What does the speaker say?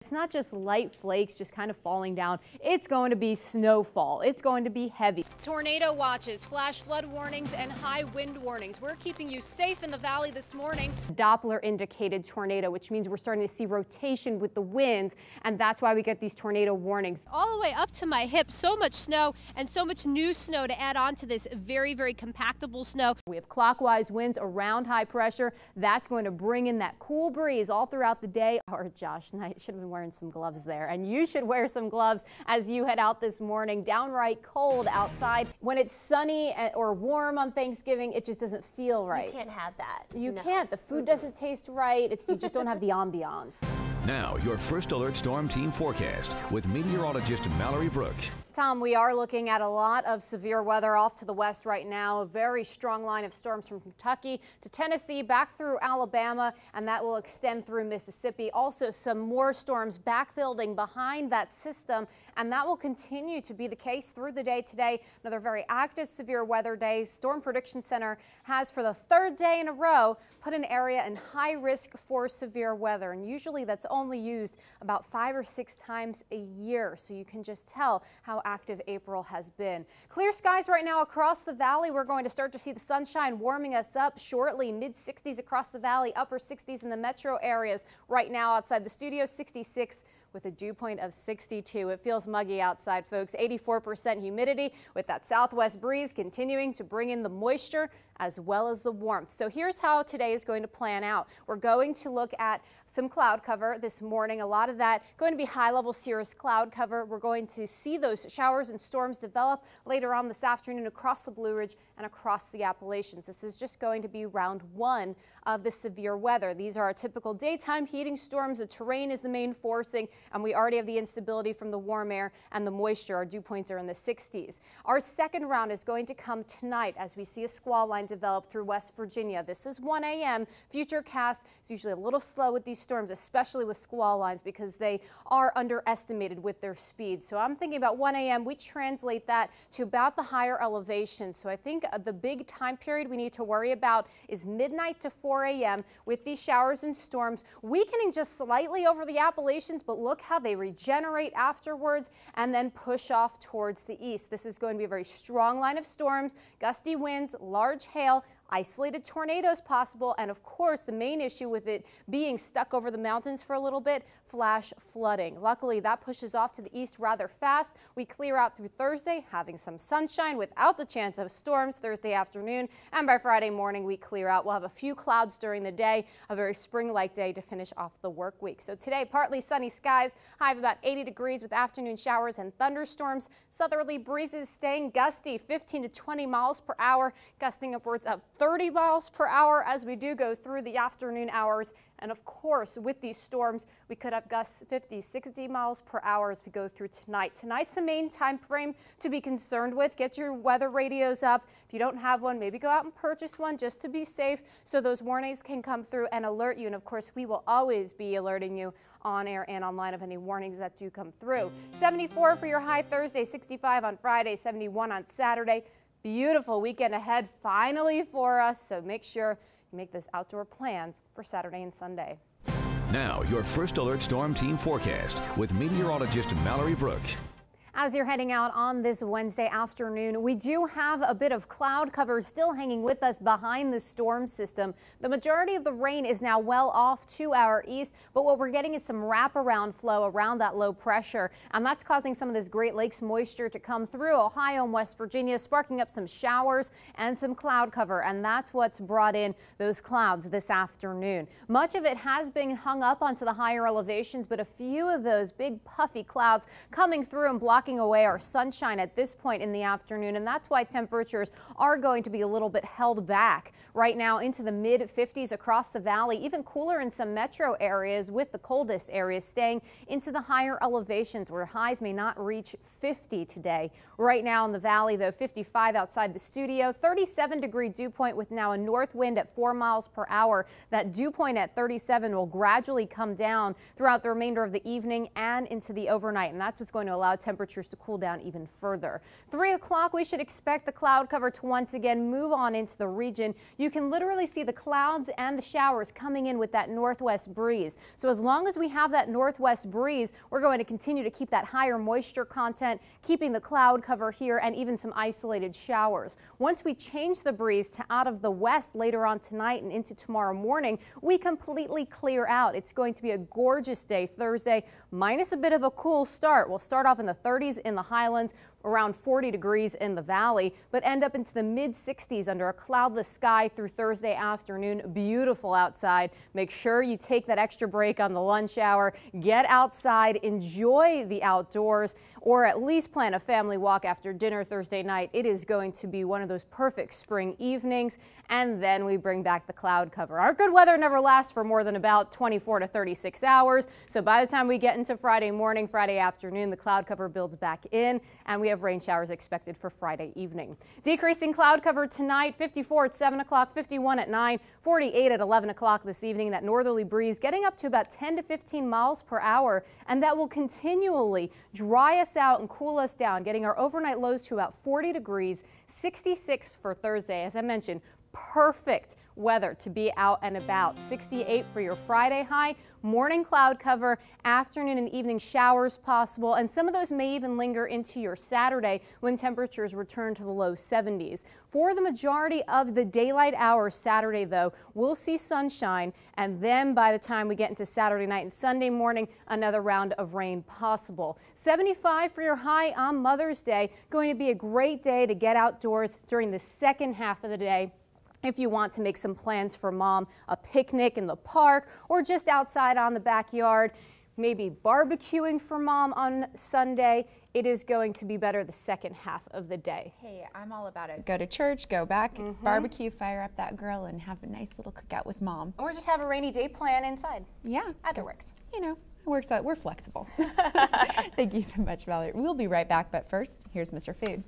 It's not just light flakes just kind of falling down. It's going to be snowfall. It's going to be heavy. Tornado watches, flash flood warnings, and high wind warnings. We're keeping you safe in the valley this morning. Doppler indicated tornado, which means we're starting to see rotation with the winds, and that's why we get these tornado warnings. All the way up to my hip, so much snow and so much new snow to add on to this very, very compactable snow. We have clockwise winds around high pressure. That's going to bring in that cool breeze all throughout the day. Or Josh Knight should have been wearing some gloves there, and you should wear some gloves as you head out this morning. Downright cold outside. When it's sunny or warm on Thanksgiving, it just doesn't feel right. You can't have that. You can't. The food doesn't taste right. You just don't have the ambiance. Now, your first alert storm team forecast with meteorologist Mallory Brooke. Tom, we are looking at a lot of severe weather off to the west right now. A very strong line of storms from Kentucky to Tennessee, back through Alabama, and that will extend through Mississippi. Also, some more storms back building behind that system, and that will continue to be the case through the day today. Another very active severe weather day. Storm Prediction Center has, for the third day in a row, put an area in high risk for severe weather, and usually that's only used about 5 or 6 times a year, so you can just tell how active April has been. Clear skies right now across the valley. We're going to start to see the sunshine warming us up shortly. Mid-60s across the valley, upper 60s in the metro areas. Right now outside the studio, 66 with a dew point of 62. It feels muggy outside, folks. 84% humidity with that southwest breeze continuing to bring in the moisture as well as the warmth. So here's how today is going to plan out. We're going to look at some cloud cover this morning. A lot of that going to be high-level cirrus cloud cover. We're going to see those showers and storms develop later on this afternoon across the Blue Ridge and across the Appalachians. This is just going to be round 1 of the severe weather. These are our typical daytime heating storms. The terrain is the main forcing, and we already have the instability from the warm air and the moisture. Our dew points are in the 60s. Our second round is going to come tonight as we see a squall line develop through West Virginia. This is 1 a.m. Futurecast is usually a little slow with these storms, especially with squall lines, because they are underestimated with their speed. So I'm thinking about 1 a.m. We translate that to about the higher elevation. So I think the big time period we need to worry about is midnight to 4 a.m. with these showers and storms weakening just slightly over the Appalachians, but look how they regenerate afterwards and then push off towards the east. This is going to be a very strong line of storms, gusty winds, large hail, isolated tornadoes possible, and of course the main issue with it being stuck over the mountains for a little bit, flash flooding. Luckily that pushes off to the east rather fast. We clear out through Thursday, having some sunshine without the chance of storms Thursday afternoon, and by Friday morning we clear out. We'll have a few clouds during the day, a very spring-like day to finish off the work week. So today, partly sunny skies, high of about 80 degrees with afternoon showers and thunderstorms. Southerly breezes staying gusty, 15 to 20 miles per hour, gusting upwards of 30 miles per hour as we do go through the afternoon hours. And of course, with these storms, we could have gusts 50, 60 miles per hour as we go through tonight. Tonight's the main time frame to be concerned with. Get your weather radios up. If you don't have one, maybe go out and purchase one just to be safe so those warnings can come through and alert you. And of course, we will always be alerting you on air and online of any warnings that do come through. 74 for your high Thursday, 65 on Friday, 71 on Saturday. Beautiful weekend ahead finally for us, so make sure you make those outdoor plans for Saturday and Sunday. Now, your first alert storm team forecast with meteorologist Mallory Brooke. As you're heading out on this Wednesday afternoon, we do have a bit of cloud cover still hanging with us behind the storm system. The majority of the rain is now well off to our east, but what we're getting is some wraparound flow around that low pressure, and that's causing some of this Great Lakes moisture to come through Ohio and West Virginia, sparking up some showers and some cloud cover, and that's what's brought in those clouds this afternoon. Much of it has been hung up onto the higher elevations, but a few of those big puffy clouds coming through and blocking away our sunshine at this point in the afternoon, and that's why temperatures are going to be a little bit held back right now into the mid-50s across the valley, even cooler in some metro areas, with the coldest areas staying into the higher elevations where highs may not reach 50 today. Right now in the valley, though, 55 outside the studio, 37-degree dew point with now a north wind at 4 miles per hour. That dew point at 37 will gradually come down throughout the remainder of the evening and into the overnight, and that's what's going to allow temperatures temperatures to cool down even further. 3 o'clock, we should expect the cloud cover to once again move on into the region. You can literally see the clouds and the showers coming in with that northwest breeze. So as long as we have that northwest breeze, we're going to continue to keep that higher moisture content, keeping the cloud cover here and even some isolated showers. Once we change the breeze to out of the west later on tonight and into tomorrow morning, we completely clear out. It's going to be a gorgeous day Thursday, minus a bit of a cool start. We'll start off in the 30s in the highlands, around 40 degrees in the valley, but end up into the mid-60s under a cloudless sky through Thursday afternoon. Beautiful outside. Make sure you take that extra break on the lunch hour. Get outside, enjoy the outdoors, or at least plan a family walk after dinner Thursday night. It is going to be one of those perfect spring evenings, and then we bring back the cloud cover. Our good weather never lasts for more than about 24 to 36 hours, so by the time we get into Friday morning, Friday afternoon, the cloud cover builds back in, and we have rain showers expected for Friday evening. Decreasing cloud cover tonight, 54 at 7 o'clock, 51 at 9, 48 at 11 o'clock this evening. That northerly breeze getting up to about 10 to 15 miles per hour, and that will continually dry us out and cool us down, getting our overnight lows to about 40 degrees, 66 for Thursday. As I mentioned, perfect weather to be out and about. 68 for your Friday high. Morning cloud cover, afternoon and evening showers possible, and some of those may even linger into your Saturday when temperatures return to the low 70s. For the majority of the daylight hours Saturday, though, we'll see sunshine, and then by the time we get into Saturday night and Sunday morning, another round of rain possible. 75 for your high on Mother's Day. Going to be a great day to get outdoors during the second half of the day. If you want to make some plans for mom, a picnic in the park or just outside on the backyard, maybe barbecuing for mom on Sunday, it is going to be better the second half of the day. Hey, I'm all about it. Go to church, go back, barbecue, fire up that grill, and have a nice little cookout with mom. Or just have a rainy day plan inside. Yeah. Either works. You know, it works out. We're flexible. Thank you so much, Mallory. We'll be right back, but first, here's Mr. Food.